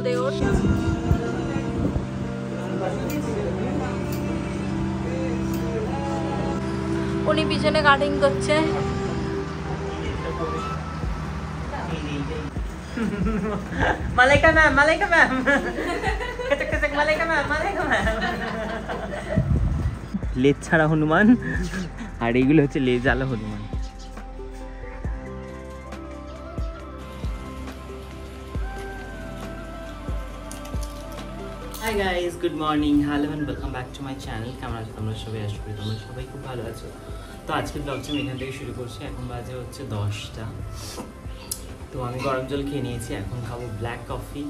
দেওর। উনি পিছনে কাটিং করছে। Malaika ma'am, Malaika ma'am, Malaika ma'am, Malaika ma'am. লেজ ছাড়া হনুমান, আর এইগুলো হচ্ছে লেজ আলা হনুমান। Hi guys, good morning, hello and welcome back to my channel. কেমন আছো তোমরা সবাই? আশা করি তোমরা সবাই খুব ভালো আছো। তো আজকের ব্লগটা আমি এখান থেকে শুরু করছি। এখন বাজে হচ্ছে 10টা। তো আমি গরম জল খেয়ে নিয়েছি, এখন খাবো ব্ল্যাক কফি।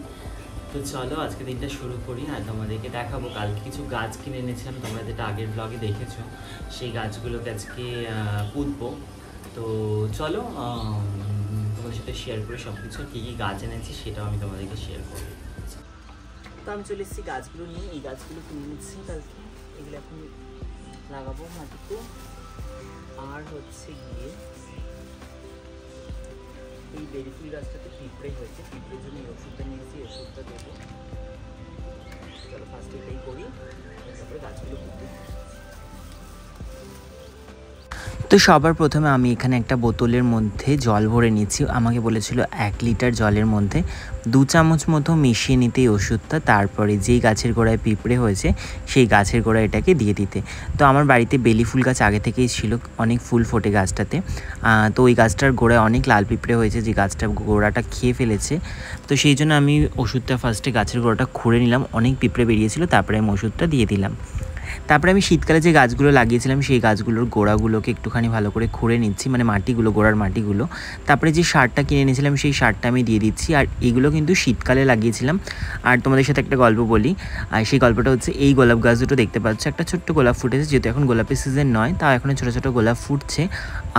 তো চলো আজকে দিনটা শুরু করি। আর তোমাদেরকে দেখাবো কালকে কিছু গাছ কিনে এনেছিলাম, তোমরা যেটা আগের ব্লগে দেখেছো। সেই গাছগুলোকে আজকে পুঁতবো। তো চলো তোমাদের সাথে শেয়ার করে সব কিছু কী কী গাছ এনেছি সেটাও আমি তোমাদেরকে শেয়ার করবো। তো আমি চলে এসেছি গাছগুলো নিয়ে। এই গাছগুলো কিনে নিচ্ছি কালকে, এগুলো এখন লাগাবো মাটিতে। আর হচ্ছে গিয়ে এই বেরি ফুল গাছটাতে পিঁপড়ে হয়েছে, পিঁপড়ের জন্য এই ওষুধটা নিয়েছি, ওষুধটা দেবো। চলো ফার্স্টে এটাই করি, তারপরে গাছগুলো পুঁতে। তো সবার প্রথমে আমি এখানে একটা বোতলের মধ্যে জল ভরে নিচ্ছি। আমাকে বলেছিল 1 লিটার জলের মধ্যে 2 চামচ মতো মিশিয়ে নিতে এই ওষুধটা। তারপরে যেই গাছের গোড়ায় পিঁপড়ে হয়েছে সেই গাছের গোড়ায় এটাকে দিয়ে দিতে। তো আমার বাড়িতে বেলি ফুল গাছ আগে থেকেই ছিল, অনেক ফুল ফোটে গাছটাতে। তো ওই গাছটার গোড়ায় অনেক লাল পিঁপড়ে হয়েছে, যে গাছটার গোড়াটা খেয়ে ফেলেছে। তো সেই জন্য আমি ওষুধটা ফার্স্টে গাছের গোড়াটা খুঁড়ে নিলাম, অনেক পিঁপড়ে বেরিয়েছিল, তারপরে আমি ওষুধটা দিয়ে দিলাম। তারপরে আমি শীতকালে যে গাছগুলো লাগিয়েছিলাম সেই গাছগুলোর গোড়াগুলোকে একটুখানি ভালো করে খুঁড়ে নিচ্ছি, মানে মাটিগুলো, গোড়ার মাটিগুলো। তারপরে যে সারটা কিনে এনেছিলাম সেই সারটা আমি দিয়ে দিচ্ছি। আর এগুলো কিন্তু শীতকালে লাগিয়েছিলাম। আর তোমাদের সাথে একটা গল্প বলি, আর সেই গল্পটা হচ্ছে এই গোলাপ গাছ দুটো দেখতে পাচ্ছ, একটা ছোট্ট গোলাপ ফুটেছে, যেহেতু এখন গোলাপের সিজন নয়, তাও এখন ছোটো ছোটো গোলাপ ফুটছে।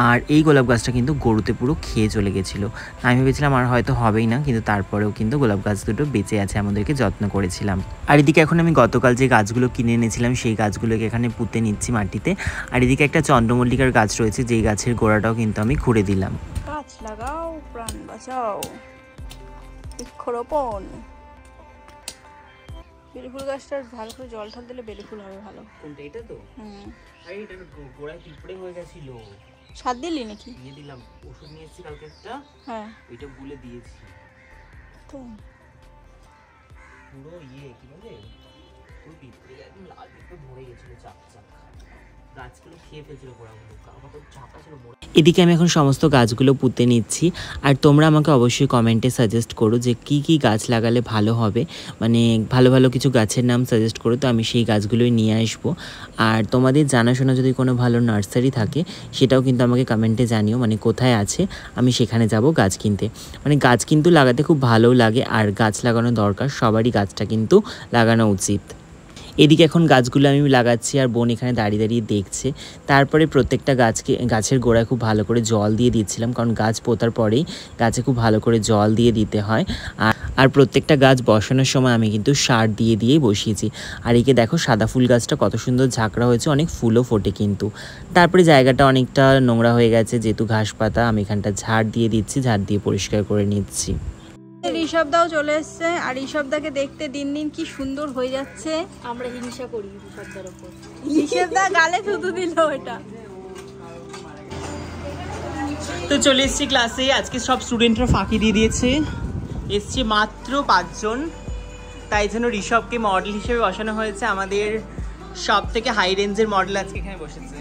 আর এই গোলাপ গাছটা কিন্তু গরুতে পুরো খেয়ে চলে গেছিলো। আমি ভেবেছিলাম আর হয়তো হবেই না, কিন্তু তারপরেও কিন্তু গোলাপ গাছ দুটো বেঁচে আছে, আমাদেরকে যত্ন করেছিলাম। আর এদিকে এখন আমি গতকাল যে গাছগুলো কিনে এনেছিলাম সেই গাছগুলোকে এখানে পুঁতে নিচ্ছি মাটিতে। আর এদিকে একটা চন্দ্রমল্লিকার গাছ রয়েছে, যেই গাছের গোড়াটাও কিন্তু আমি খুঁড়ে দিলাম। গাছ লাগাও, প্রাণ বাঁচাও, বৃক্ষরোপণ। বেলি ফুল গাছটার ভালো করে জল ঠল দিলে বেলি ফুল হবে ভালো। কোনটা? এটা তো? আরে এটার গোড়ায় পিঁপড়ে হয়ে গেছিল। সার দিলি নাকি? দিয়ে দিলাম, ওষুধ নিয়েছি কালকে একটা। হ্যাঁ, ওইটা গুলে দিয়েছি। তো পুরো কি বলে, পুরো পিঁপড়ে একদম লাল পিঁপড়ে ভরে গেছিল, চাপ চাপ গাছগুলো খেয়ে ফেলছিল গোড়াগুলো, কত চাপা ছিল। এদিকে আমি এখন সমস্ত গাছগুলো পুঁতে নিচ্ছি। আর তোমরা আমাকে অবশ্যই কমেন্টে সাজেস্ট করো যে কি কি গাছ লাগালে ভালো হবে, মানে ভালো ভালো কিছু গাছের নাম সাজেস্ট করো, তো আমি সেই গাছগুলোই নিয়ে আসবো। আর তোমাদের জানাশোনা যদি কোনো ভালো নার্সারি থাকে সেটাও কিন্তু আমাকে কমেন্টে জানিও, মানে কোথায় আছে, আমি সেখানে যাব গাছ কিনতে। মানে গাছ কিন্তু লাগাতে খুব ভালো লাগে, আর গাছ লাগানো দরকার, সবারই গাছটা কিন্তু লাগানো উচিত। এদিকে এখন গাছগুলো আমি লাগাচ্ছি, আর বোন এখানে দাঁড়িয়ে দাঁড়িয়ে দেখছে। তারপরে প্রত্যেকটা গাছের গোড়ায় খুব ভালো করে জল দিয়ে দিচ্ছিলাম, কারণ গাছ পোঁতার পরেই গাছে খুব ভালো করে জল দিয়ে দিতে হয়। আর প্রত্যেকটা গাছ বসানোর সময় আমি কিন্তু সার দিয়েই বসিয়েছি। আর একে দেখো সাদা ফুল গাছটা কত সুন্দর ঝাঁকড়া হয়েছে, অনেক ফুলও ফোটে কিন্তু। তারপরে জায়গাটা অনেকটা নোংরা হয়ে গেছে, যেহেতু ঘাস পাতা, আমি এখানটা ঝাড় দিয়ে দিচ্ছি, ঝাড় দিয়ে পরিষ্কার করে নিচ্ছি। ঋষভদাও চলে এসছে, আর ঋষভদাকে দেখতে দিন দিন কি সুন্দর হয়ে যাচ্ছে। আমরা হিংসা করি ঋষভদার উপর। ঋষভদা গালে থুতু দিল এটা। তো চলে এসছি ক্লাসে। আজকে সব স্টুডেন্টরা ফাঁকি দিয়ে দিয়েছে, এসছে মাত্র 5 জন। তাই জন্য ঋষভকে মডেল হিসেবে বসানো হয়েছে। আমাদের সব থেকে হাই রেঞ্জের মডেল আজকে এখানে বসেছে।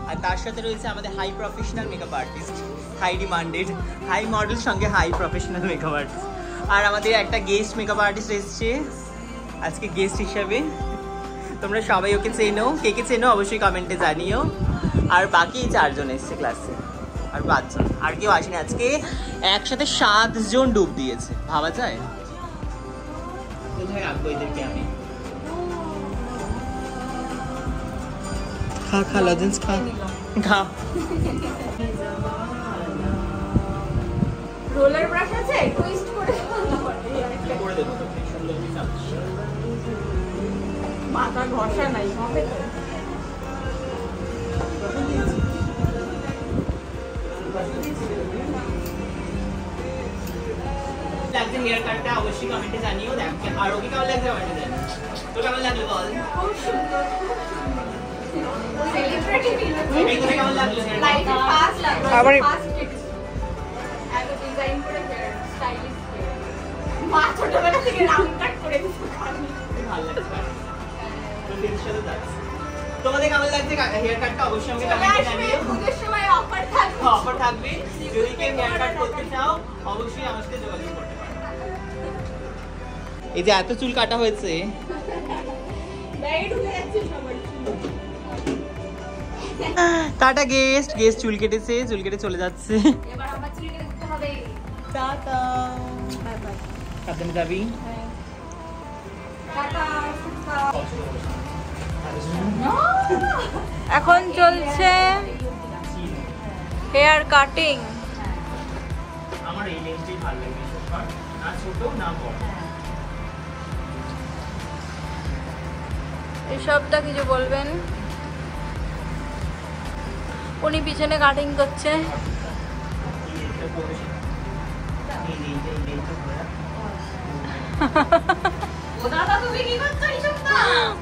আর তার সাথে রয়েছে আমাদের high professional makeup artist, high demanded, high model সঙ্গে হাই প্রফেশনাল মেকআপ আর্টিস্ট। আর আমাদের একটা গেস্ট মেকআপ আর্টিস্ট এসছে আজকে গেস্ট হিসাবে। তোমরা সবাই ওকে চেনো, কে কে চেনো অবশ্যই কমেন্টে জানিও। আর বাকি 4 জন এসছে ক্লাসে, আর 5 জন, আর কেউ আসেনি। আজকে একসাথে 7 জন ডুব দিয়েছে, ভাবা যায়? কোথায় রাখবো এদেরকে আমি? খা লজেন্স খা। রোলার ব্রাশ আছে, টুইস্ট করে দেব। মাথা ঘষা নাই হবে তো। লাগছে হেয়ার কাটটা অবশ্যই কমেন্টে জানিও। দেখ আর ওকে কেমন লাগছে কমেন্টে জানিও। তো কেমন লাগলো বল? খুব সুন্দর, সেলিব্রিটি ফিল হচ্ছে। এই কেমন লাগলো? লাইক ফাস্ট লাগলো, আবার ফাস্ট এত ডিজাইন করে হেয়ার স্টাইলিশ হেয়ার মা ছোটবেলা থেকে রাউন্ড কাট করে দিতে খালি ভালো লাগছে। তো ফ্রেন্ডস সাথে যাচ্ছি। তোমাদের কেমন লাগছে হেয়ার কাটটা অবশ্যই আমাকে কমেন্টে জানিও। পুজোর সময় অফার থাকবে, অফার থাকবে। যদি কেউ হেয়ার কাট করতে চাও অবশ্যই আমার সাথে যোগাযোগ করতে পারো। এই যে এত চুল কাটা হয়েছে, টাটা গেস্ট। গেস্ট চুল কেটেছে, চুল কেটে চলে যাচ্ছে। এবার আমার চুল কেটে দিতে হবে। টাটা। Bye bye. সাবধানে যাবি। টাটা। এখন চলছে হেয়ার কাটিং। আমার এই লেন্সটাই ভালো লাগে, না ছোট না বড়। এসবটা কিছু বলবেন? উনি পিছনে কাটিং করছে।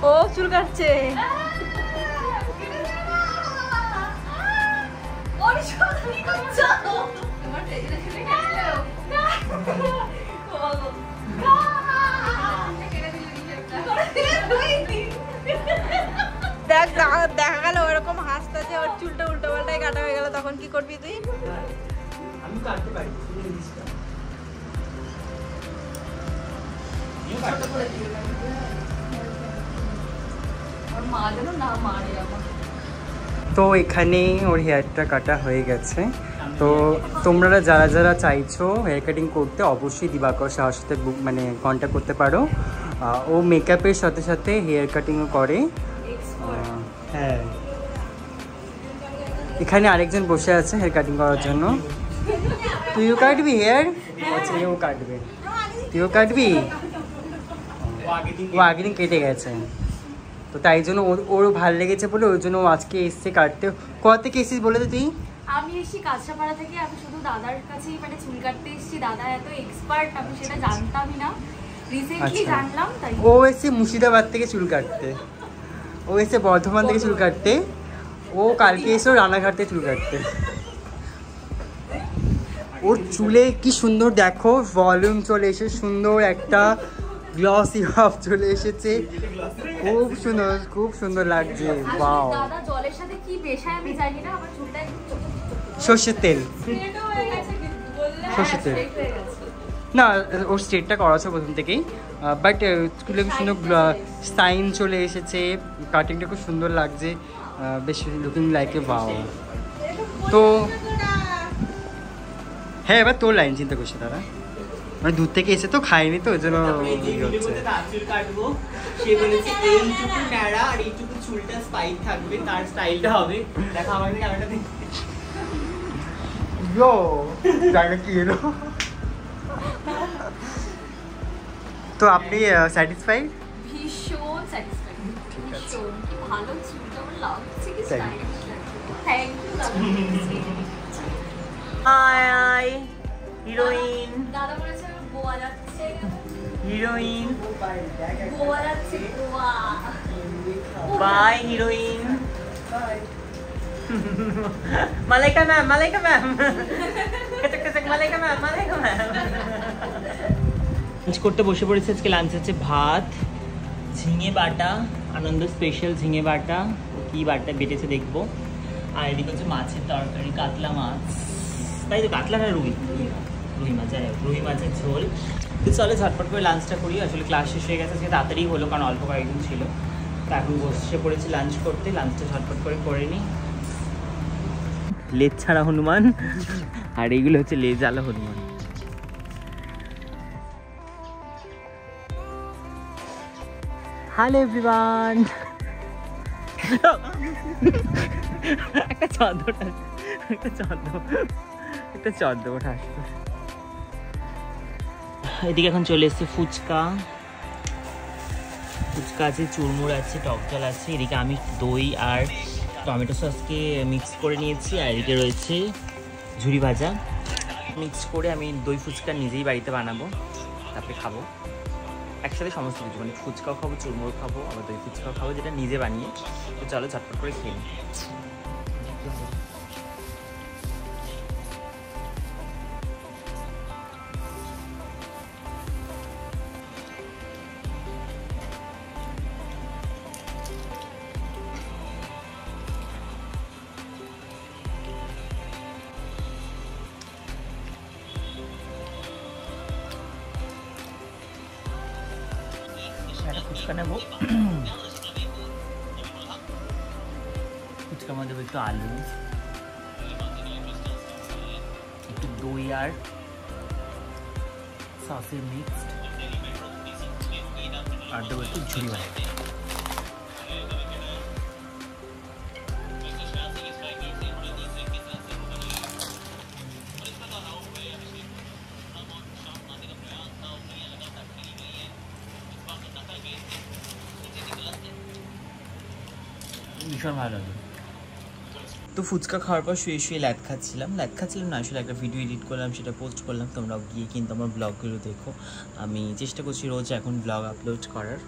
ও চুল কাটছে। দেখ দেখা গেল ওরকম হাসতেছে, ওর চুলটা উল্টো পাল্টাই কাটা হয়ে গেল, তখন কি করবি তুই? আমি কাটতে পারি। তো এখানে ওর হেয়ারটা কাটা হয়ে গেছে। তো তোমরা যারা যারা চাইছো হেয়ার কাটিং করতে অবশ্যই দিবাকর সাহার সাথে মানে কন্ট্যাক্ট করতে পারো। ও মেকআপের সাথে সাথে হেয়ার কাটিংও করে। হ্যাঁ, এখানে আরেকজন বসে আছে হেয়ার কাটিং করার জন্য। তুইও কাটবি হেয়ার? আচ্ছা, এও কাটবে। তুইও কাটবি? ও আগের দিন কেটে গেছে, তো তাই জন্য ওরও ভালো লেগেছে বলে ওই জন্য আজকে এসছে কাটতে। কোথা থেকে এসেছিস বলে তো তুই? আমি এসেছি কাঁচরাপাড়া থেকে। আমি শুধু দাদার কাছেই মানে চুল কাটতে এসেছি। দাদা এত এক্সপার্ট, আমি সেটা জানতামই না, রিসেন্টলি জানলাম। তাই ও এসে মুর্শিদাবাদ থেকে চুল কাটতে, ও এসে বর্ধমান থেকে চুল কাটতে, ও কালকে এসেও রানাঘাট থেকে চুল কাটতে। ওর চুলে কি সুন্দর দেখো, ভলিউম চলে এসে সুন্দর একটা গ্লসি ভাব চলে এসেছে, খুব সুন্দর, খুব সুন্দর লাগছে। ওয়াও, দাদা জলের সাথে কি মেশায় আমি জানি না, আমার চুলটা সর্ষের তেল, সর্ষের তেল না, ওর স্ট্রেটটা করা আছে প্রথম থেকেই, বাট চুলে খুব সুন্দর সাইন চলে এসেছে, কাটিংটা খুব সুন্দর লাগছে, বেশ লুকিং লাইক এ ওয়াও। তো হ্যাঁ, এবার তোর লাইন চিন্তা করছে তারা, মানে দূর থেকে এসে তো খায়নি, তো ওই জন্য তো আপনি স্যাটিসফাইড? ভীষণ স্যাটিসফাইড, ভীষণ কি ভালো চুলটা আমার লাগছে, কি স্টাইলিশ লাগছে। Thank you hi heroine. দাদা বলেছে গোয়া যাচ্ছে, হিরোইন গোয়া যাচ্ছে, Goa. Bye heroine. Malaika ma'am, Malaika ma'am, কচক কচক Malaika ma'am, Malaika ma'am. Lunch করতে বসে পড়েছে। আজকে লাঞ্চ হচ্ছে ভাত, ঝিঙে বাটা, আনন্দ স্পেশাল ঝিঙে বাটা, কি বাটা বেটেছে দেখবো, আর এদিকে হচ্ছে মাছের তরকারি, কাতলা মাছ, তাই তো কাতলা না রুই, রুই মাছ, যাই হোক রুই মাছের ঝোল। তো চলে ঝটপট করে লাঞ্চটা করি। আসলে ক্লাস শেষ হয়ে গেছে, আজকে তাড়াতাড়ি হলো কারণ অল্প কয়েকদিন ছিল। তো এখন বসে পড়েছি লাঞ্চ করতে, লাঞ্চটা ঝটপট করে নিই। লেজ ছাড়া হনুমান, আর এইগুলো হচ্ছে লেজ আলা হনুমান। হ্যালো এভরিওয়ান, একটা চাদর, একটা চাদর, একটা চাদর ওঠা আসবে। এদিকে এখন চলে এসছে ফুচকা, ফুচকা আছে, চুরমুর আছে, টক জল আছে। এদিকে আমি দই আর টমেটো সসকে মিক্স করে নিয়েছি, আর এদিকে রয়েছে ঝুরি ভাজা। মিক্স করে আমি দই ফুচকা নিজেই বাড়িতে বানাবো, তারপরে খাবো একসাথে সমস্ত কিছু, মানে ফুচকাও খাবো, চুরমুড়ো খাবো, আবার দই ফুচকাও খাবো, যেটা নিজে বানিয়ে। তো চলো ঝটপট করে খেয়ে নিই। একটা ফুচকা নেবো, ফুচকার মধ্যে একটু আলু, একটু দই আর সসের মিক্সড, আর দেবো একটু ঝুড়ি ভাজা। ভীষণ ভালো লাগে। তো ফুচকা খাওয়ার পর শুয়ে শুয়ে ল্যাদ খাচ্ছিলাম না, আসলে একটা ভিডিও এডিট করলাম, সেটা পোস্ট করলাম। তোমরাও গিয়ে কিন্তু আমার ব্লগগুলো দেখো। আমি চেষ্টা করছি রোজ এখন ব্লগ আপলোড করার।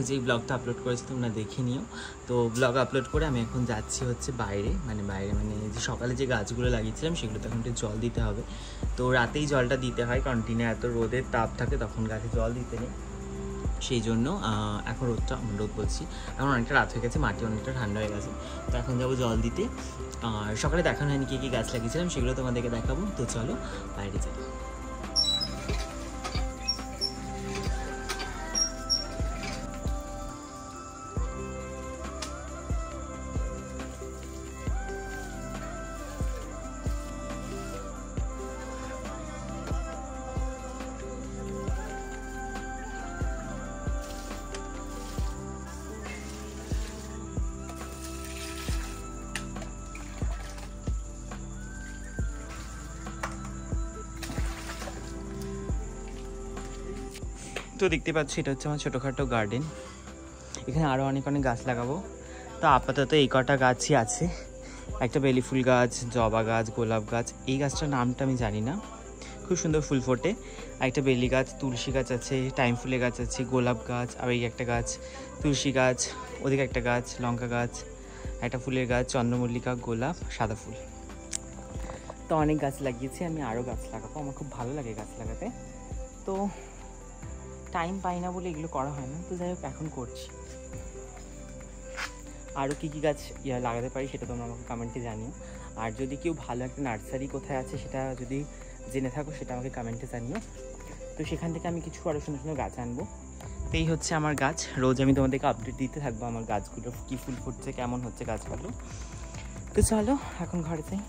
যেই ব্লগটা আপলোড করেছি তোমরা দেখে নিও। তো ব্লগ আপলোড করে আমি এখন যাচ্ছি হচ্ছে বাইরে মানে যে সকালে যে গাছগুলো লাগিয়েছিলাম সেগুলো তখন একটু জল দিতে হবে। তো রাতেই জলটা দিতে হয়, কারণ দিনে এত রোদের তাপ থাকে, তখন গাছে জল দিতে নেই। সেই জন্য এখন রোদ বলছি, এখন অনেকটা রাত হয়ে গেছে, মাটি অনেকটা ঠান্ডা হয়ে গেছে। তো এখন যাবো জল দিতে। আর সকালে দেখানো হয়নি কী গাছ লাগিয়েছিলাম, সেগুলো তোমাদেরকে দেখাবো। তো চলো বাইরে যাই। তো দেখতে পাচ্ছি এটা হচ্ছে আমার ছোটোখাটো গার্ডেন। এখানে আরও অনেক গাছ লাগাবো। তো আপাতত এই কটা গাছই আছে, একটা বেলি ফুল গাছ, জবা গাছ, গোলাপ গাছ। এই গাছটার নামটা আমি জানি না, খুব সুন্দর ফুল ফোটে। একটা বেলি গাছ, তুলসী গাছ আছে, টাইম ফুলের গাছ আছে, গোলাপ গাছ, আর এই একটা গাছ তুলসী গাছ, ওদিকে একটা গাছ লঙ্কা গাছ, একটা ফুলের গাছ চন্দ্রমল্লিকা, গোলাপ, সাদা ফুল। তো অনেক গাছ লাগিয়েছি, আমি আরও গাছ লাগাবো। আমার খুব ভালো লাগে গাছ লাগাতে, তো টাইম পাই না বলে এগুলো করা হয় না। তো যাই হোক এখন করছি। আরও কী কী গাছ লাগাতে পারি সেটা তোমরা আমাকে কমেন্টে জানিও। আর যদি কেউ ভালো একটা নার্সারি কোথায় আছে সেটা যদি জেনে থাকো সেটা আমাকে কমেন্টে জানিও। তো সেখান থেকে আমি কিছু আরও সুন্দর সুন্দর গাছ আনবো। তো এই হচ্ছে আমার গাছ, রোজ আমি তোমাদেরকে আপডেট দিতে থাকবো আমার গাছগুলো কী ফুল ফুটছে, কেমন হচ্ছে গাছগুলো। তো চলো এখন ঘরে যাই।